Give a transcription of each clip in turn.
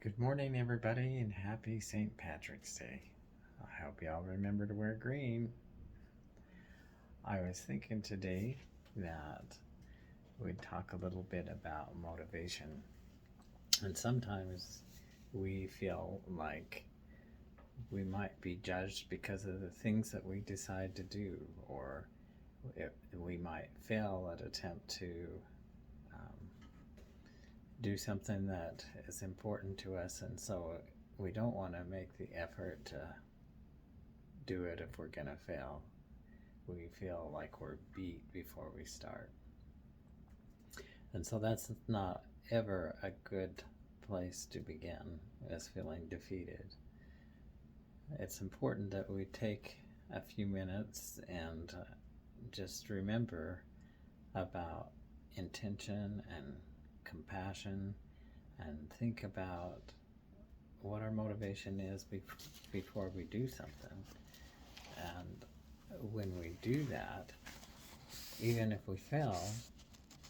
Good morning, everybody, and happy St. Patrick's Day. I hope y'all remember to wear green. I was thinking today that we'd talk a little bit about motivation. And sometimes we feel like we might be judged because of the things that we decide to do, or we might fail at attempt to um, do something that is important to us, and so we don't want to make the effort to do it if we're gonna fail. We feel like we're beat before we start. And so that's not ever a good place to begin, as feeling defeated. It's important that we take a few minutes and just remember about intention and compassion and think about what our motivation is before we do something. And when we do that, even if we fail,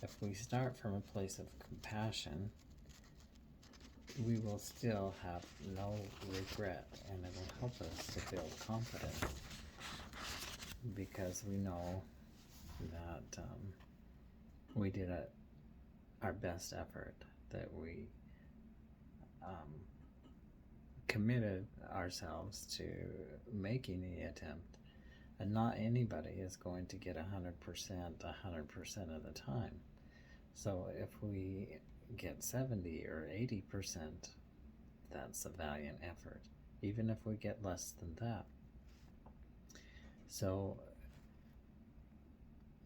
if we start from a place of compassion, we will still have no regret, and it will help us to feel confident because we know that we did our best effort, that we committed ourselves to making the attempt. And not anybody is going to get 100% 100% of the time. So if we get 70 or 80%, that's a valiant effort, even if we get less than that. So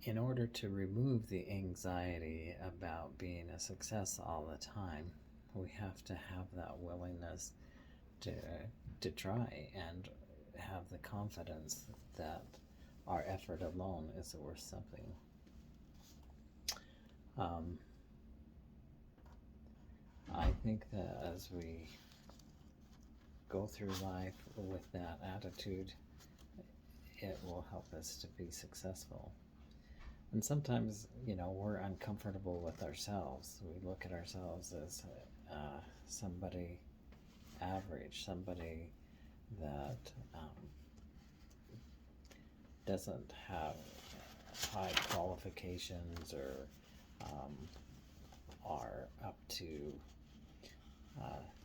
in order to remove the anxiety about being a success all the time, we have to have that willingness to try and have the confidence that our effort alone is worth something. I think that as we go through life with that attitude, it will help us to be successful. And sometimes, we're uncomfortable with ourselves. We look at ourselves as somebody average, somebody that doesn't have high qualifications or are up to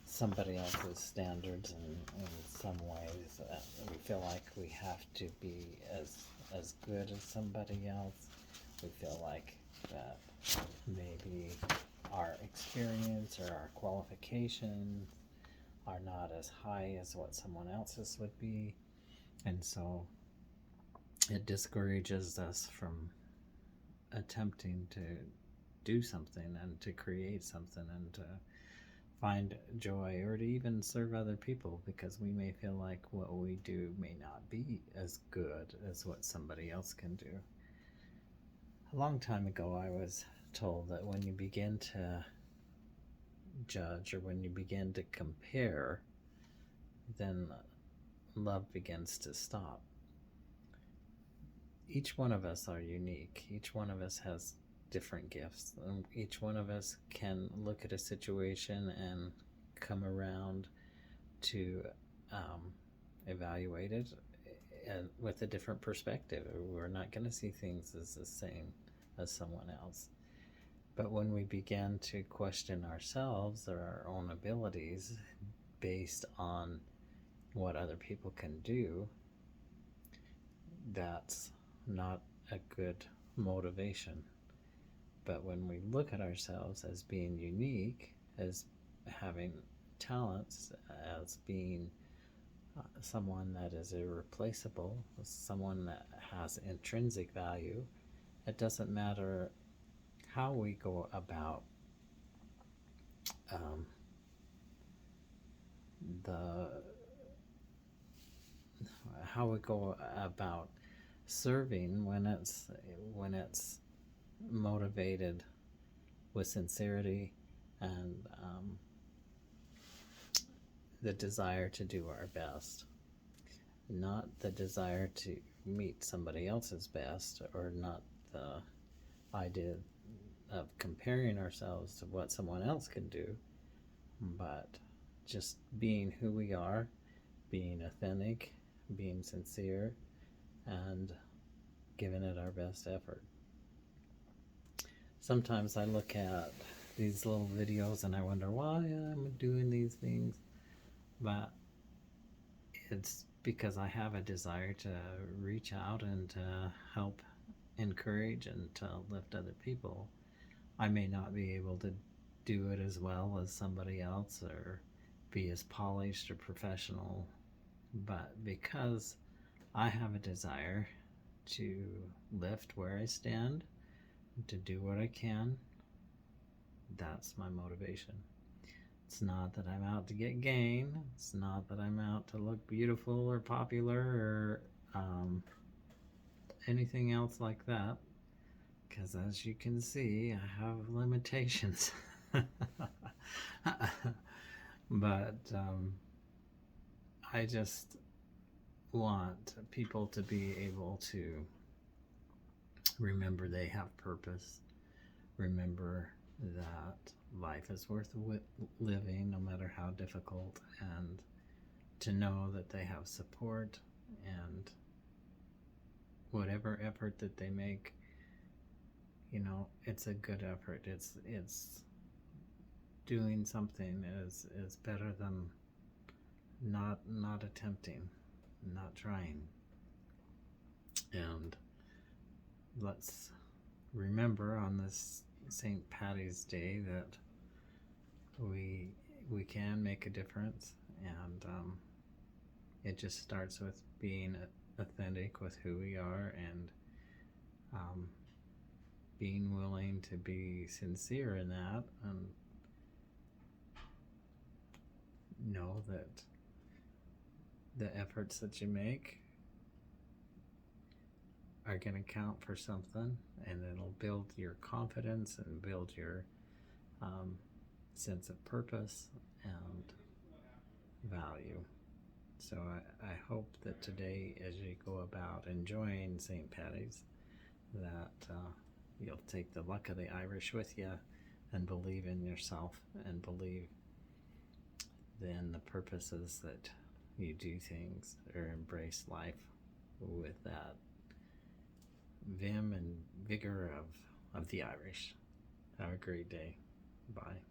somebody else's standards in some ways. We feel like we have to be as good as somebody else. We feel like that maybe our experience or our qualifications are not as high as what someone else's would be. And so it discourages us from attempting to do something and to create something and to find joy or to even serve other people, because we may feel like what we do may not be as good as what somebody else can do. A long time ago, I was told that when you begin to judge or when you begin to compare, then love begins to stop. Each one of us are unique. Each one of us has different gifts. Each one of us can look at a situation and come around to evaluate it with a different perspective. We're not going to see things as the same as someone else. But when we begin to question ourselves or our own abilities based on what other people can do, that's not a good motivation. But when we look at ourselves as being unique, as having talents, as being someone that is irreplaceable, someone that has intrinsic value, it doesn't matter how we go about serving when it's motivated with sincerity and the desire to do our best, not the desire to meet somebody else's best, or not the idea of comparing ourselves to what someone else can do, but just being who we are, being authentic, being sincere, and giving it our best effort. Sometimes I look at these little videos and I wonder why I'm doing these things, but it's because I have a desire to reach out and to help encourage and to lift other people. I may not be able to do it as well as somebody else or be as polished or professional, but because I have a desire to lift where I stand, to do what I can, that's my motivation. It's not that I'm out to get gain. It's not that I'm out to look beautiful or popular or anything else like that. Because as you can see, I have limitations. But I just want people to be able to remember they have purpose, remember that life is worth living no matter how difficult, and to know that they have support, and whatever effort that they make, you know, it's a good effort. It's doing something is better than not attempting, not trying. And let's remember on this St. Patty's Day that we can make a difference, and it just starts with being authentic with who we are, and being willing to be sincere in that, and know that the efforts that you make are going to count for something, and it'll build your confidence and build your sense of purpose and value. So I hope that today, as you go about enjoying St. Patty's, that you'll take the luck of the Irish with you, and believe in yourself, and believe in the purposes that you do things, or embrace life with that vim and vigor of the Irish. Have a great day. Bye.